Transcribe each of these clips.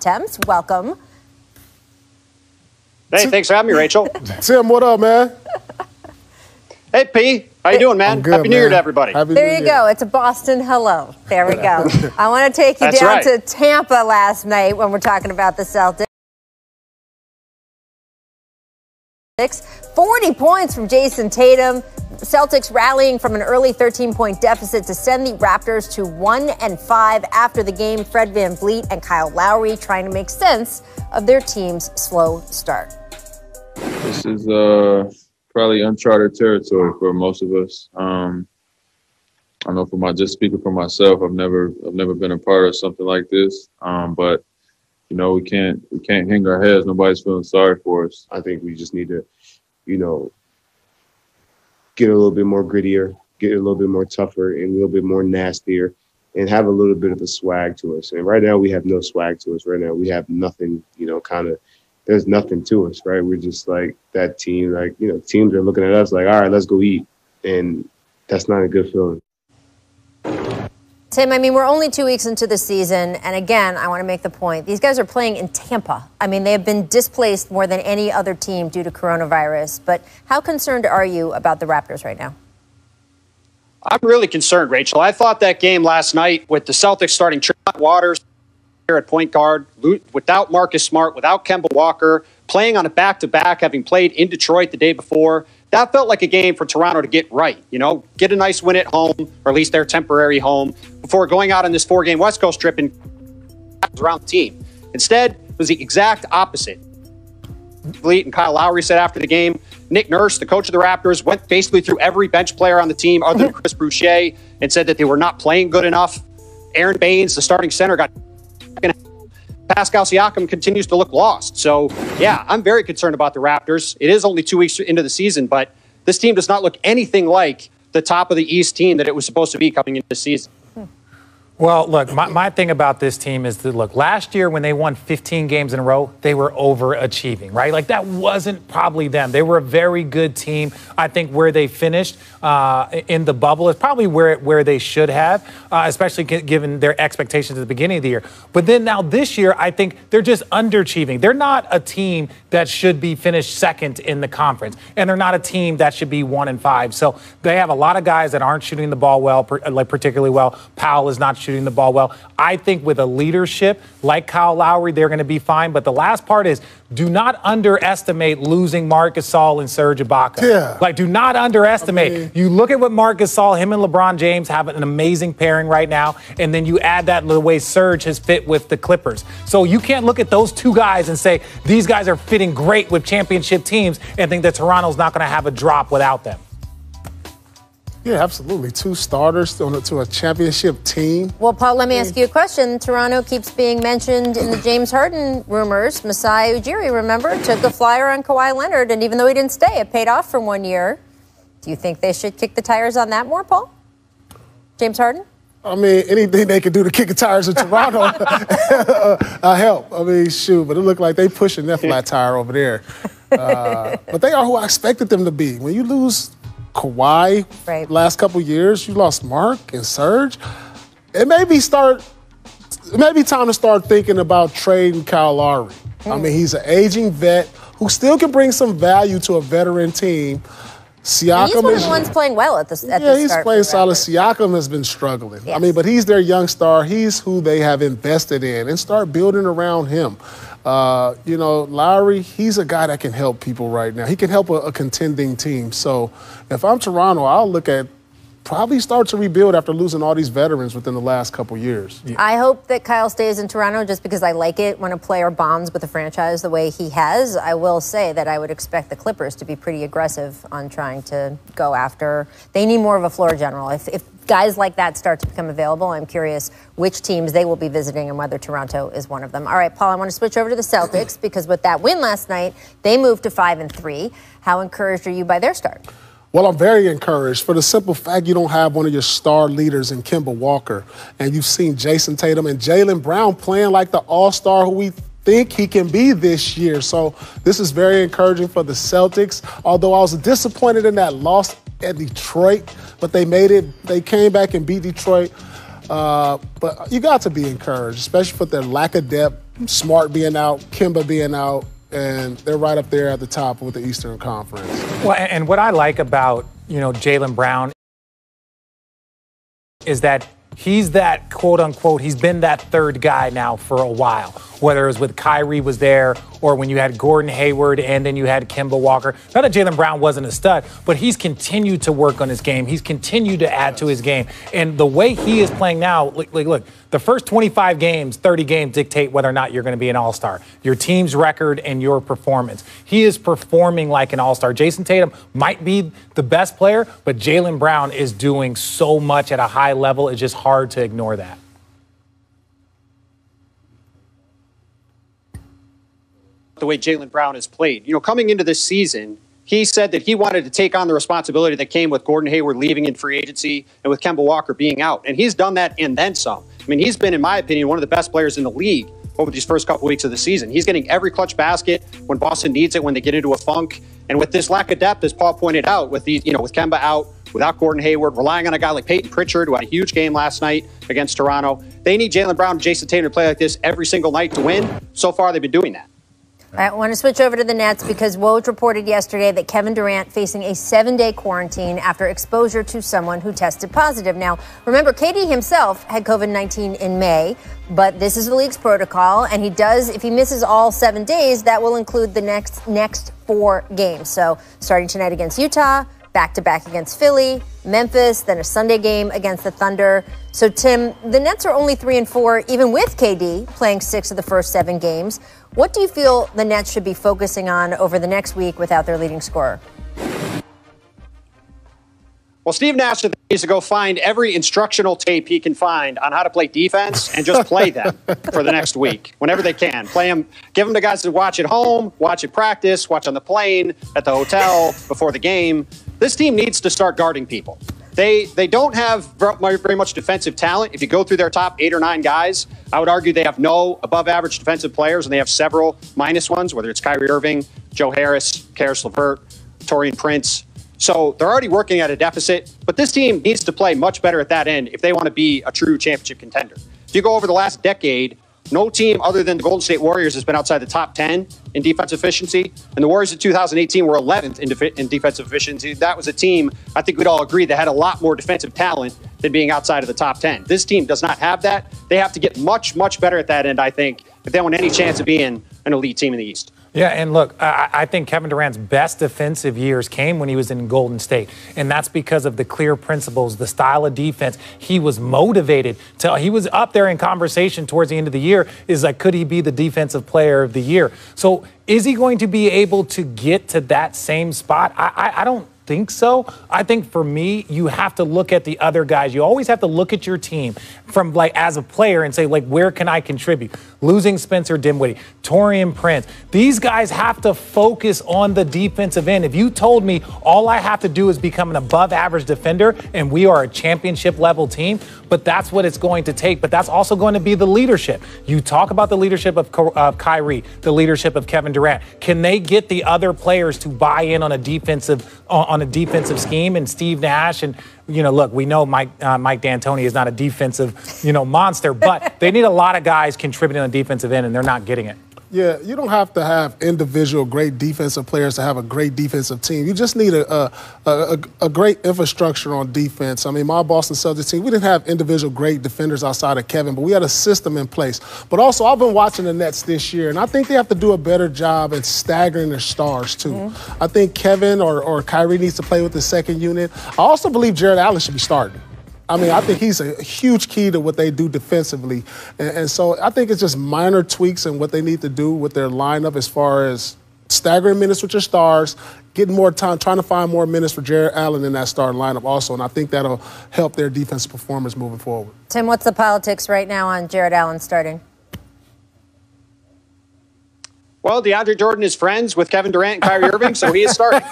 Temps, welcome. Hey, thanks for having me, Rachel. Tim, what up, man? Hey, P. How you doing, man? I'm good, Happy New Year to everybody. There you go. It's a Boston hello. There we go. I want to take you down to Tampa last night when we're talking about the Celtics. 40 points from Jason Tatum. Celtics rallying from an early 13-point deficit to send the Raptors to 1-5 after the game. Fred VanVleet and Kyle Lowry trying to make sense of their team's slow start. This is probably uncharted territory for most of us. I know just speaking for myself, I've never been a part of something like this. But you know, we can't hang our heads. Nobody's feeling sorry for us. I think we just need to, get a little bit more grittier, get a little bit more tougher, and a little bit more nastier, and have a little bit of a swag to us. And right now we have no swag to us. Right now we have nothing, there's nothing to us, right? We're just like that team, teams are looking at us like, all right, let's go eat. And that's not a good feeling. Tim, I mean, we're only 2 weeks into the season, and again, I want to make the point. These guys are playing in Tampa. I mean, they have been displaced more than any other team due to coronavirus. But how concerned are you about the Raptors right now? I'm really concerned, Rachel. I thought that game last night with the Celtics starting Tremont Waters here at point guard, without Marcus Smart, without Kemba Walker, playing on a back-to-back, having played in Detroit the day before, that felt like a game for Toronto to get right, get a nice win at home, or at least their temporary home, before going out on this 4-game West Coast trip and around the team. Instead, it was the exact opposite. Fleet and Kyle Lowry said after the game, Nick Nurse, the coach of the Raptors, went basically through every bench player on the team other than Chris Boucher and said that they were not playing good enough. Aaron Baines, the starting center, got Pascal Siakam continues to look lost. So, yeah, I'm very concerned about the Raptors. It is only 2 weeks into the season, but this team does not look anything like the top of the East team that it was supposed to be coming into the season. Well, look, my thing about this team is that, look, last year when they won 15 games in a row, they were overachieving, right? Like, that wasn't probably them. They were a very good team. I think where they finished in the bubble is probably where they should have, especially given their expectations at the beginning of the year. But then now this year, I think they're just underachieving. They're not a team that should be finished second in the conference, and they're not a team that should be 1-5. So they have a lot of guys that aren't shooting the ball well, particularly well. Powell is not shooting the ball well. I think with a leadership like Kyle Lowry, they're going to be fine. But the last part is, do not underestimate losing Marc Gasol and Serge Ibaka. Yeah. Like, do not underestimate. You look at what Marc Gasol, him and LeBron James have an amazing pairing right now, and then you add that the way Serge has fit with the Clippers. So you can't look at those two guys and say, these guys are fitting great with championship teams, and think that Toronto's not going to have a drop without them. Yeah, absolutely. Two starters to a championship team. Well, Paul, let me ask you a question. Toronto keeps being mentioned in the James Harden rumors. Masai Ujiri, remember, took a flyer on Kawhi Leonard, and even though he didn't stay, it paid off for 1 year. Do you think they should kick the tires on that more, Paul? James Harden? I mean, anything they can do to kick the tires of Toronto, help. I mean, shoot, but it looked like they pushing that flat tire over there. But they are who I expected them to be. When you lose Kawhi last couple years, you lost Marc and Serge. It may be time to start thinking about trading Kyle Lowry. I mean, he's an aging vet who still can bring some value to a veteran team. Siakam he's one of the ones playing well at the start. He's playing solid. Siakam has been struggling. Yes. I mean, but he's their young star. He's who they have invested in, and start building around him. Lowry, he's a guy that can help people right now. He can help a contending team. So if I'm Toronto, I'll look at probably start to rebuild after losing all these veterans within the last couple years. Yeah. I hope that Kyle stays in Toronto just because I like it when a player bonds with a franchise the way he has. I will say that I would expect the Clippers to be pretty aggressive on trying to go after. They need more of a floor general. If guys like that start to become available, I'm curious which teams they will be visiting and whether Toronto is one of them. All right, Paul, I want to switch over to the Celtics because with that win last night, they moved to 5-3. How encouraged are you by their start? Well, I'm very encouraged for the simple fact you don't have one of your star leaders in Kemba Walker. And you've seen Jason Tatum and Jaylen Brown playing like the all-star who we think he can be this year. So this is very encouraging for the Celtics. Although I was disappointed in that loss at Detroit, but they made it. They came back and beat Detroit. But you got to be encouraged, especially for their lack of depth. Smart being out, Kemba being out, and they're right up there at the top with the Eastern Conference. Well, and what I like about, Jaylen Brown is that he's that quote-unquote, he's been that third guy now for a while, whether it was with Kyrie was there or when you had Gordon Hayward and then you had Kemba Walker. Not that Jaylen Brown wasn't a stud, but he's continued to work on his game. He's continued to add to his game. And the way he is playing now, look, the first 25 games, 30 games dictate whether or not you're going to be an all-star. Your team's record and your performance. He is performing like an all-star. Jason Tatum might be the best player, but Jaylen Brown is doing so much at a high level. It's just hard to ignore that. The way Jaylen Brown has played. Coming into this season, he said that he wanted to take on the responsibility that came with Gordon Hayward leaving in free agency and with Kemba Walker being out. And he's done that and then some. I mean, he's been, in my opinion, one of the best players in the league over these first couple weeks of the season. He's getting every clutch basket when Boston needs it, when they get into a funk. And with this lack of depth, as Paul pointed out, with with Kemba out, without Gordon Hayward, relying on a guy like Peyton Pritchard, who had a huge game last night against Toronto, they need Jaylen Brown and Jason Tatum to play like this every single night to win. So far, they've been doing that. I want to switch over to the Nets because Woj reported yesterday that Kevin Durant facing a 7-day quarantine after exposure to someone who tested positive. Now, remember, KD himself had COVID-19 in May, but this is the league's protocol, and he does, if he misses all 7 days, that will include the next 4 games. So starting tonight against Utah, back-to-back against Philly, Memphis, then a Sunday game against the Thunder. So, Tim, the Nets are only 3-4, even with KD playing 6 of the first 7 games. What do you feel the Nets should be focusing on over the next week without their leading scorer? Well, Steve Nash needs to go find every instructional tape he can find on how to play defense and just play them for the next week, whenever they can. Play them, give them to guys to watch at home, watch at practice, watch on the plane, at the hotel, before the game. This team needs to start guarding people. They don't have very much defensive talent. If you go through their top 8 or 9 guys, I would argue they have no above-average defensive players, and they have several minus ones, whether it's Kyrie Irving, Joe Harris, Karis LeVert, Taurean Prince. So they're already working at a deficit, but this team needs to play much better at that end if they want to be a true championship contender. If you go over the last decade, no team other than the Golden State Warriors has been outside the top 10 in defensive efficiency. And the Warriors in 2018 were 11th in defensive efficiency. That was a team, I think we'd all agree, that had a lot more defensive talent than being outside of the top 10. This team does not have that. They have to get much, much better at that end, I think, if they want any chance of being an elite team in the East. Yeah, and look, I think Kevin Durant's best defensive years came when he was in Golden State, and that's because of the clear principles, the style of defense. He was motivated. He was up there in conversation towards the end of the year, is like, could he be the defensive player of the year? So is he going to be able to get to that same spot? I don't think so. I think for me, you have to look at the other guys. You always have to look at your team from as a player and say, where can I contribute? Losing Spencer Dinwiddie, Taurean Prince. These guys have to focus on the defensive end. If you told me all I have to do is become an above average defender and we are a championship level team, but that's what it's going to take. But that's also going to be the leadership. You talk about the leadership of Kyrie, the leadership of Kevin Durant. Can they get the other players to buy in on a defensive scheme? And Steve Nash and, look, we know Mike D'Antoni is not a defensive, monster, but they need a lot of guys contributing on the defensive end, and they're not getting it. Yeah, you don't have to have individual great defensive players to have a great defensive team. You just need a great infrastructure on defense. I mean, my Boston Celtics team, we didn't have individual great defenders outside of Kevin, but we had a system in place. But also, I've been watching the Nets this year, and I think they have to do a better job at staggering their stars, too. Mm-hmm. I think Kevin or Kyrie needs to play with the second unit. I also believe Jared Allen should be starting. I mean, I think he's a huge key to what they do defensively. And so I think it's just minor tweaks in what they need to do with their lineup as far as staggering minutes with your stars, getting more time, trying to find more minutes for Jared Allen in that starting lineup also. And I think that'll help their defensive performance moving forward. Tim, what's the politics right now on Jared Allen starting? Well, DeAndre Jordan is friends with Kevin Durant and Kyrie Irving, so he is starting.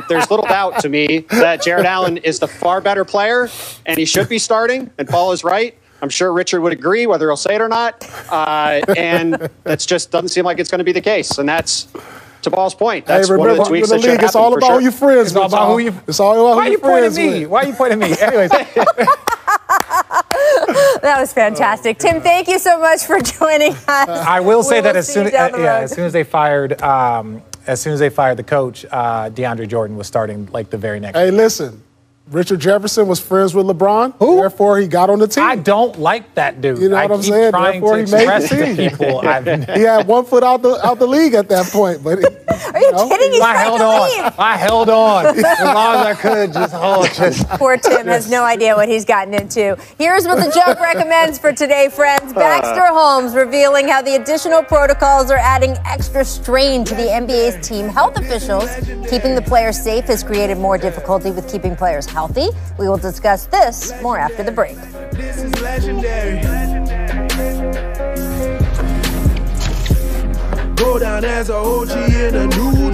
There's little doubt to me that Jared Allen is the far better player, and he should be starting, and Paul is right. I'm sure Richard would agree, whether he'll say it or not. And that just doesn't seem like it's going to be the case, and that's, to Paul's point, that's one of the tweaks that should happen. It's all about who your friends with. It's all about who you. It's all about who your friends with. Why are you pointing at me? Anyways. That was fantastic. Tim, thank you so much for joining us. I will say that as soon as they fired the coach, DeAndre Jordan was starting like the very next. Hey, listen. Richard Jefferson was friends with LeBron. Who? Therefore, he got on the team. I don't like that dude. You know what I'm saying? Therefore, he made the team. People, he had 1 foot out the league at that point. But are you kidding? He's I held on as long as I could. Poor Tim has no idea what he's gotten into. Here's what the joke recommends for today, friends. Baxter Holmes revealing how the additional protocols are adding extra strain to the NBA's team health officials. Keeping the players safe has created more difficulty with keeping players healthy. We will discuss this more after the break. This is legendary. Go down as a OG in a new